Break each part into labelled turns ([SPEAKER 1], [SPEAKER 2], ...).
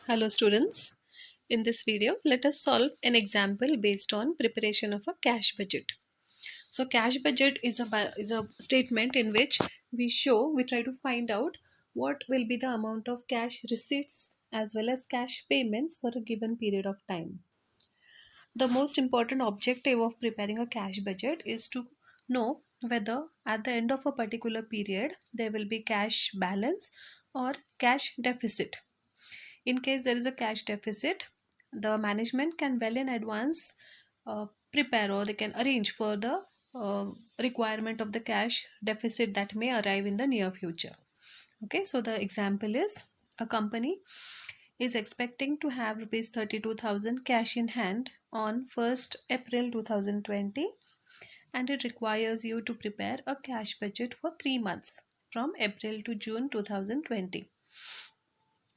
[SPEAKER 1] Hello students. In this video, let us solve an example based on preparation of a cash budget. So cash budget is a statement in which we try to find out what will be the amount of cash receipts as well as cash payments for a given period of time. The most important objective of preparing a cash budget is to know whether at the end of a particular period there will be cash balance or cash deficit. In case there is a cash deficit, the management can well in advance prepare or they can arrange for the requirement of the cash deficit that may arrive in the near future. Okay, so the example is a company is expecting to have rupees 32,000 cash in hand on 1st April 2020, and it requires you to prepare a cash budget for 3 months from April to June 2020.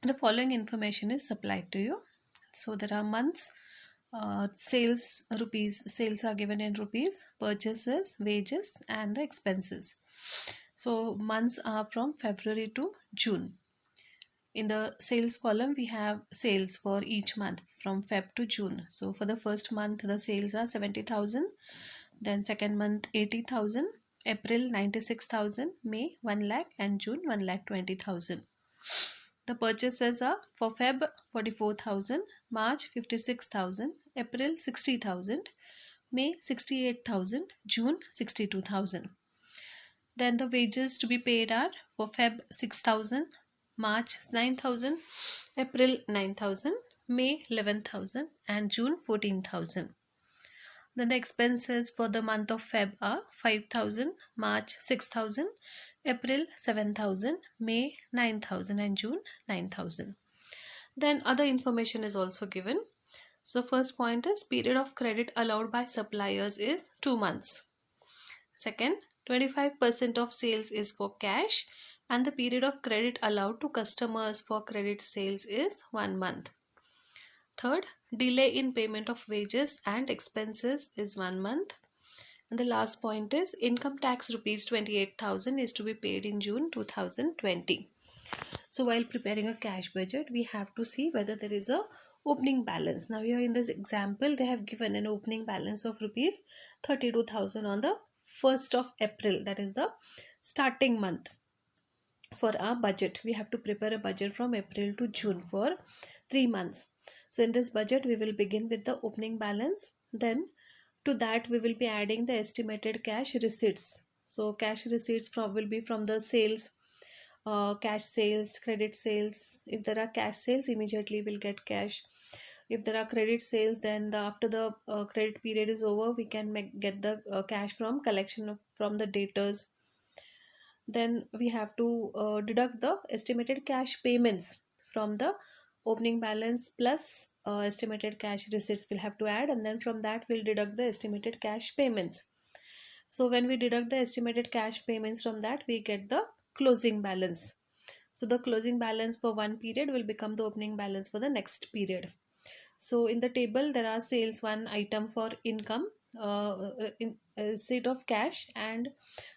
[SPEAKER 1] The following information is supplied to you. So there are months, sales are given in rupees, purchases, wages and the expenses. So months are from February to June. In the sales column we have sales for each month from Feb to June. So for the first month the sales are 70,000, then second month 80,000, April 96,000, May 1 lakh and June 1,20,000. The purchases are for Feb 44,000, March 56,000, April 60,000, May 68,000, June 62,000. Then the wages to be paid are for Feb 6,000, March 9,000, April 9,000, May 11,000 and June 14,000. Then the expenses for the month of Feb are 5,000, March 6,000, April 7,000, May 9,000 and June 9,000. Then other information is also given. So first point is period of credit allowed by suppliers is 2 months. Second, 25% of sales is for cash and the period of credit allowed to customers for credit sales is 1 month. Third, delay in payment of wages and expenses is 1 month. And the last point is income tax rupees 28,000 is to be paid in June 2020. So while preparing a cash budget, we have to see whether there is a opening balance. Now here in this example, they have given an opening balance of rupees 32,000 on the 1st of April. That is the starting month for our budget. We have to prepare a budget from April to June for 3 months. So in this budget, we will begin with the opening balance. Then to that we will be adding the estimated cash receipts. So cash receipts will be from the sales, cash sales, credit sales. If there are cash sales, immediately we'll get cash. If there are credit sales, then after the credit period is over, we can get the cash from collection from the debtors. Then we have to deduct the estimated cash payments from the opening balance plus estimated cash receipts we'll have to add, and then from that we'll deduct the estimated cash payments. So when we deduct the estimated cash payments from that, we get the closing balance. So the closing balance for one period will become the opening balance for the next period. So in the table there are sales, one item for income, receipt of cash, and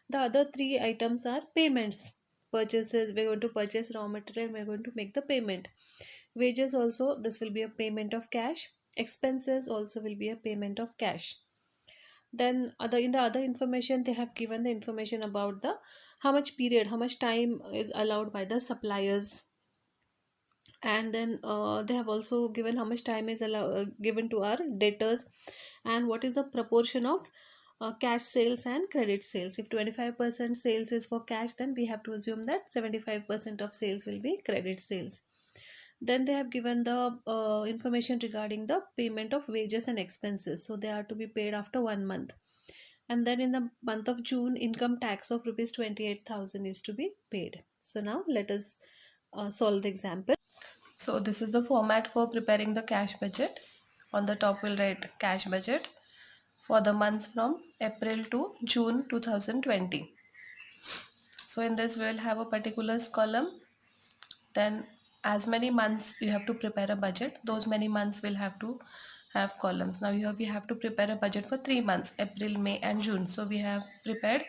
[SPEAKER 1] the other three items are payments. Purchases, we're going to purchase raw material, we're going to make the payment. Wages also, this will be a payment of cash. Expenses also will be a payment of cash. Then in the other information, they have given the information about the how much period, how much time is allowed by the suppliers, and then they have also given how much time is given to our debtors, and what is the proportion of cash sales and credit sales. If 25% sales is for cash, then we have to assume that 75% of sales will be credit sales. Then they have given the information regarding the payment of wages and expenses. So they are to be paid after 1 month. And then in the month of June, income tax of rupees 28,000 is to be paid. So now let us solve the example. So this is the format for preparing the cash budget. On the top we'll write cash budget for the months from April to June 2020. So in this we'll have a particulars column. Then as many months you have to prepare a budget, those many months will have to have columns. Now here we have to prepare a budget for 3 months, April, May and June. So we have prepared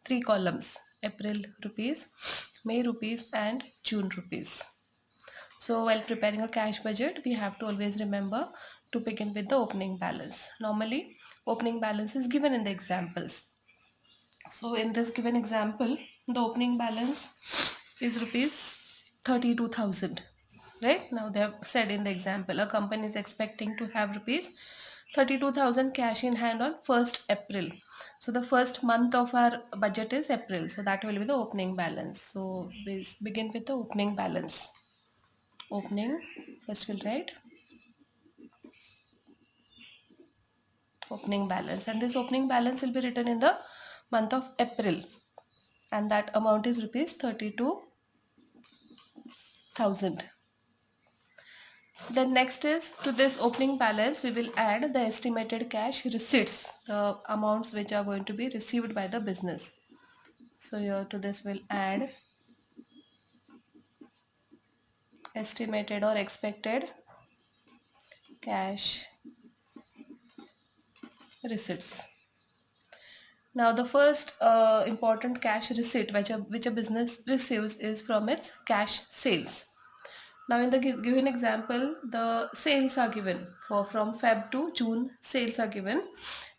[SPEAKER 1] 3 columns, April rupees, May rupees and June rupees. So while preparing a cash budget, we have to always remember to begin with the opening balance. Normally, opening balance is given in the examples. So in this given example, the opening balance is rupees 32,000. Right? Now they have said in the example, a company is expecting to have rupees 32,000 cash in hand on 1st April. So the first month of our budget is April. So that will be the opening balance. So we begin with the opening balance. Opening, first we'll write opening balance, and this opening balance will be written in the month of April, and that amount is rupees 32,000. Then next is, to this opening balance we will add the estimated cash receipts, the amounts which are going to be received by the business. So here to this we'll add estimated or expected cash receipts. Now the first important cash receipt which a business receives is from its cash sales. Now in the given example, the sales are given for from Feb to June, sales are given,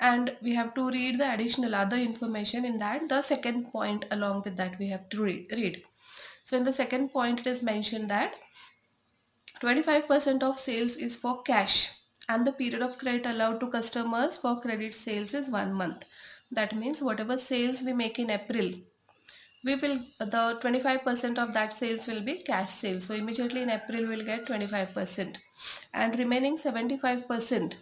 [SPEAKER 1] and we have to read the additional other information in that. The second point along with that we have to read. So in the second point it is mentioned that 25% of sales is for cash, and the period of credit allowed to customers for credit sales is 1 month. That means whatever sales we make in April, we will, the 25% of that sales will be cash sales. So immediately in April we will get 25%, and remaining 75%,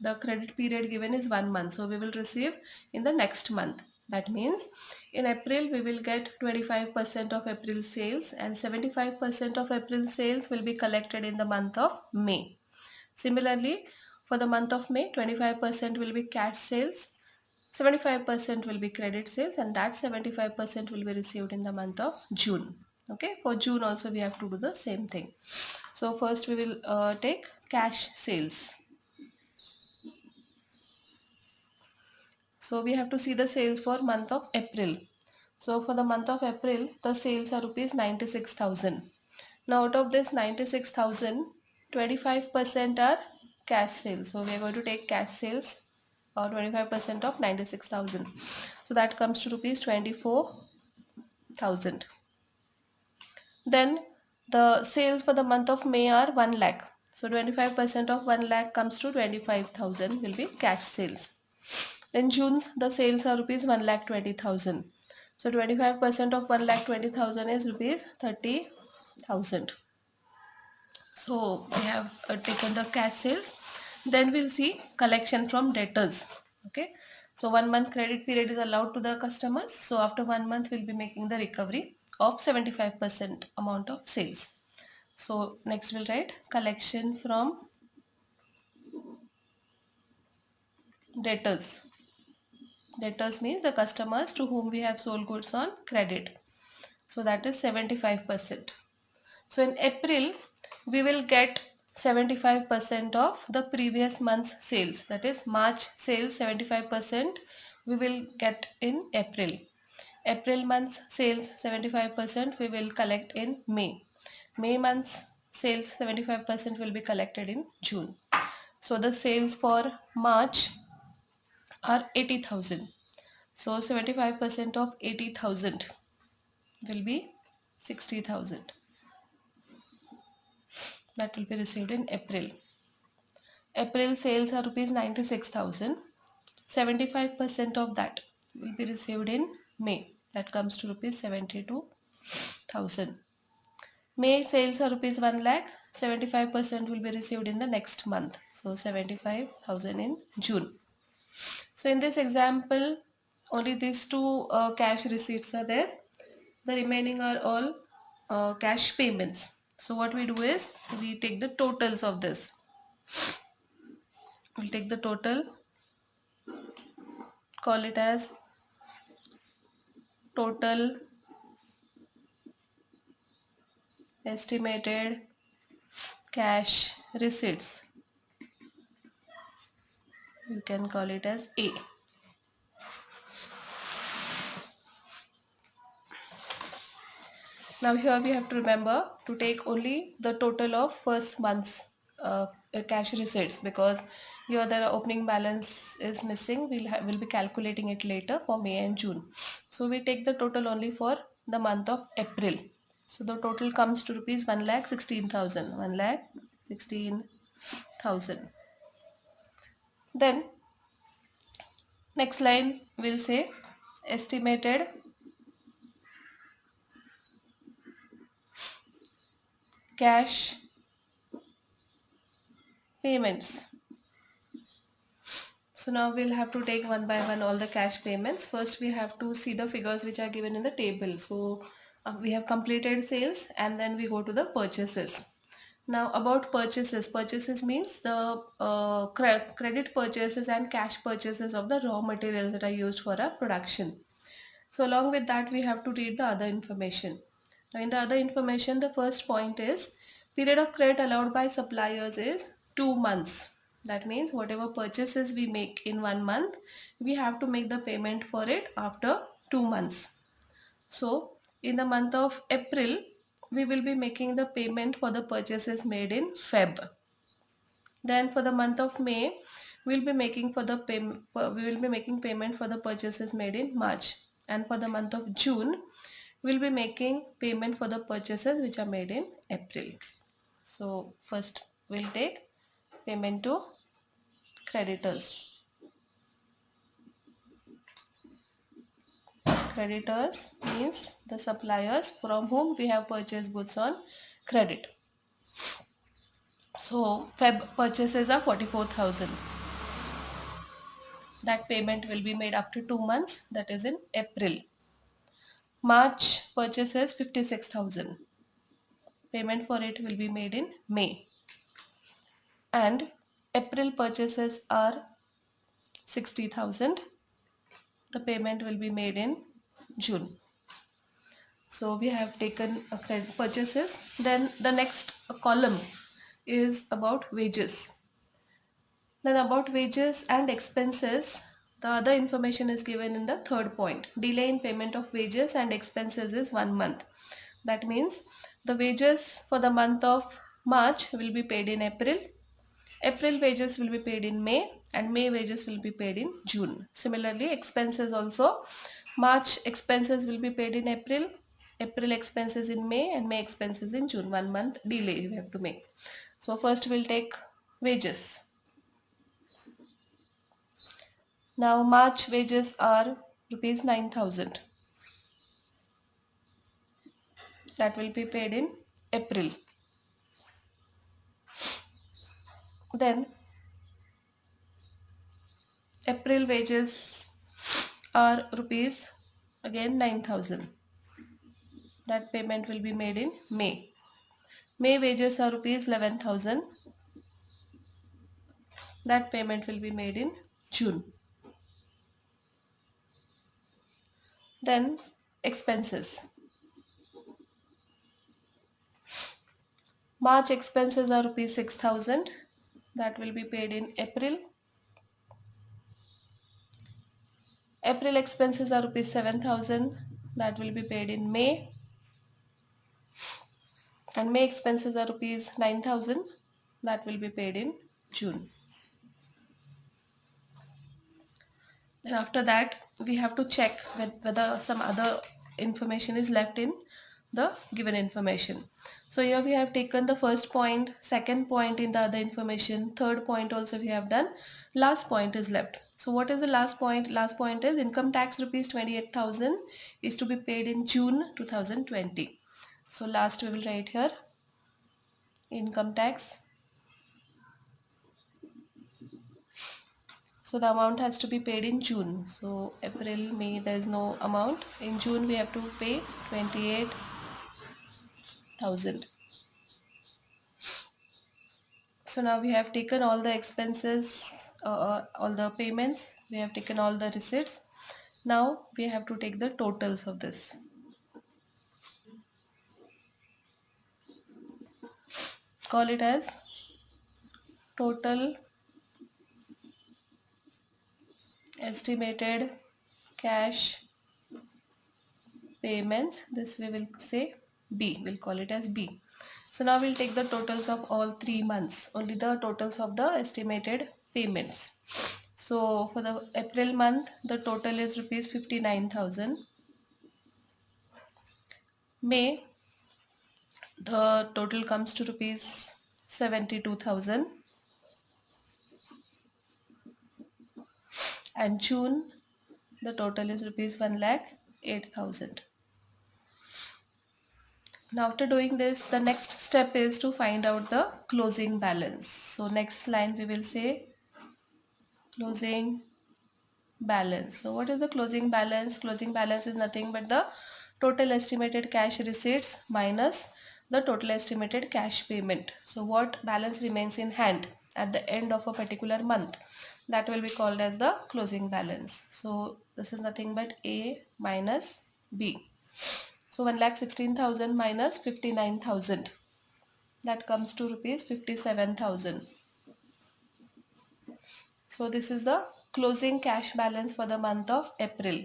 [SPEAKER 1] the credit period given is 1 month. So we will receive in the next month. That means in April we will get 25% of April sales, and 75% of April sales will be collected in the month of May. Similarly, for the month of May, 25% will be cash sales, 75% will be credit sales, and that 75% will be received in the month of June. Okay, for June also we have to do the same thing. So first we will take cash sales. So we have to see the sales for month of April. So for the month of April, the sales are rupees 96,000. Now out of this 96,000, 25% are cash sales. So we are going to take cash sales, or 25% of 96,000. So that comes to rupees 24,000. Then the sales for the month of May are 1 lakh. So 25% of 1 lakh comes to 25,000 will be cash sales. Then June, the sales are rupees 1,20,000. So 25% of 1,20,000 is rupees 30,000. So we have taken the cash sales. Then we'll see collection from debtors. Okay. So 1 month credit period is allowed to the customers. So after 1 month we'll be making the recovery of 75% amount of sales. So next we'll write collection from debtors. Debtors means the customers to whom we have sold goods on credit. So that is 75%. So in April, we will get 75% of the previous month's sales. That is March sales 75% we will get in April. April month's sales 75% we will collect in May. May month's sales 75% will be collected in June. So the sales for March are 80,000. So 75% of 80,000 will be 60,000. That will be received in April. April sales are rupees 96,000. 75% of that will be received in May. That comes to rupees 72,000. May sales are rupees 1 lakh. 75% will be received in the next month. So 75,000 in June. So in this example, only these two cash receipts are there. The remaining are all cash payments. So what we do is we take the totals of this. We'll take the total, call it as total estimated cash receipts. You can call it as A. Now here we have to remember to take only the total of first month's cash receipts, because here the opening balance is missing. We'll be calculating it later for May and June. So we take the total only for the month of April. So the total comes to rupees 1,16,000. 1,16,000. Then next line will say estimated cash payments. So now we'll have to take one by one all the cash payments. First we have to see the figures which are given in the table. So we have completed sales and then we go to the purchases. Now about purchases. Purchases means the credit purchases and cash purchases of the raw materials that are used for our production. So along with that we have to read the other information. Now in the other information, the first point is period of credit allowed by suppliers is 2 months. That means whatever purchases we make in 1 month, we have to make the payment for it after 2 months. So in the month of April, we will be making the payment for the purchases made in Feb. Then for the month of May, we will be making payment for the purchases made in March. And for the month of June, we'll be making payment for the purchases which are made in April. So first we'll take payment to creditors. Creditors means the suppliers from whom we have purchased goods on credit. So Feb purchases are 44,000. That payment will be made after 2 months, that is in April. March purchases 56,000. Payment for it will be made in May. And April purchases are 60,000. The payment will be made in June. So we have taken a credit purchases. Then the next column is about wages. Then about wages and expenses, the other information is given in the third point. Delay in payment of wages and expenses is 1 month. That means the wages for the month of March will be paid in April. April wages will be paid in May and May wages will be paid in June. Similarly, expenses also. March expenses will be paid in April, April expenses in May and May expenses in June. 1 month delay we have to make. So first we'll take wages. Now March wages are rupees 9,000. That will be paid in April. Then April wages are rupees again 9,000. That payment will be made in May. May wages are rupees 11,000. That payment will be made in June. Then expenses. March expenses are rupees 6,000. That will be paid in April. April expenses are rupees 7,000. That will be paid in May. And May expenses are rupees 9,000. That will be paid in June. Then after that we have to check whether some other information is left in the given information. So here we have taken the first point, second point in the other information, third point also we have done, last point is left. So what is the last point? Last point is income tax rupees 28,000 is to be paid in June 2020. So last we will write here income tax. So the amount has to be paid in June. So April, May there is no amount. In June we have to pay 28,000. So now we have taken all the expenses, all the payments. We have taken all the receipts. Now we have to take the totals of this. Call it as total estimated cash payments. This we will say B. We'll call it as B. So now we'll take the totals of all 3 months, only the totals of the estimated payments. So for the April month, the total is rupees 59,000. May, the total comes to rupees 72,000. And June, the total is rupees 1,08,000. Now after doing this, the next step is to find out the closing balance. So next line we will say closing balance. So what is the closing balance? Closing balance is nothing but the total estimated cash receipts minus the total estimated cash payment. So what balance remains in hand at the end of a particular month, that will be called as the closing balance. So this is nothing but A minus B. So 1,16,000 minus 59,000, that comes to rupees 57,000. So this is the closing cash balance for the month of April.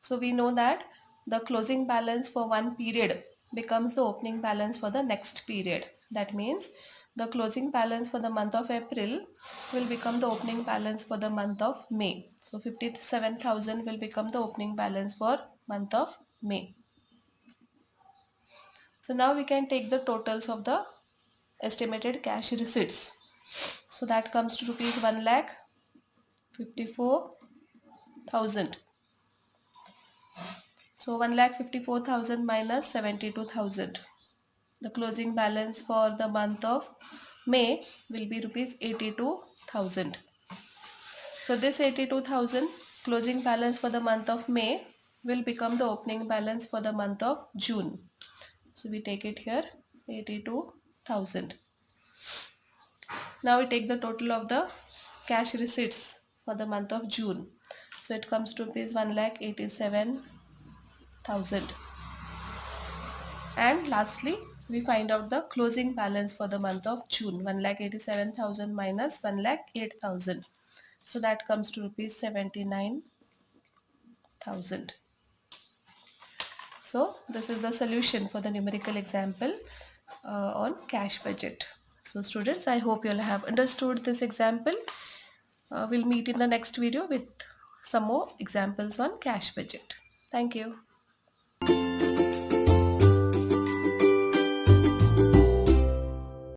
[SPEAKER 1] So we know that the closing balance for one period becomes the opening balance for the next period. That means the closing balance for the month of April will become the opening balance for the month of May. So 57,000 will become the opening balance for month of May. So now we can take the totals of the estimated cash receipts. So that comes to rupees 1,54,000. So 1,54,000 minus 72,000. The closing balance for the month of May will be rupees 82,000. So this 82,000 closing balance for the month of May will become the opening balance for the month of June. So we take it here, 82,000. Now we take the total of the cash receipts for the month of June. So it comes to rupees 1,87,000. And lastly, we find out the closing balance for the month of June. 1,87,000 minus 1,08,000. So that comes to rupees 79,000. So this is the solution for the numerical example on cash budget. So students, I hope you all have understood this example. We'll meet in the next video with some more examples on cash budget. Thank you.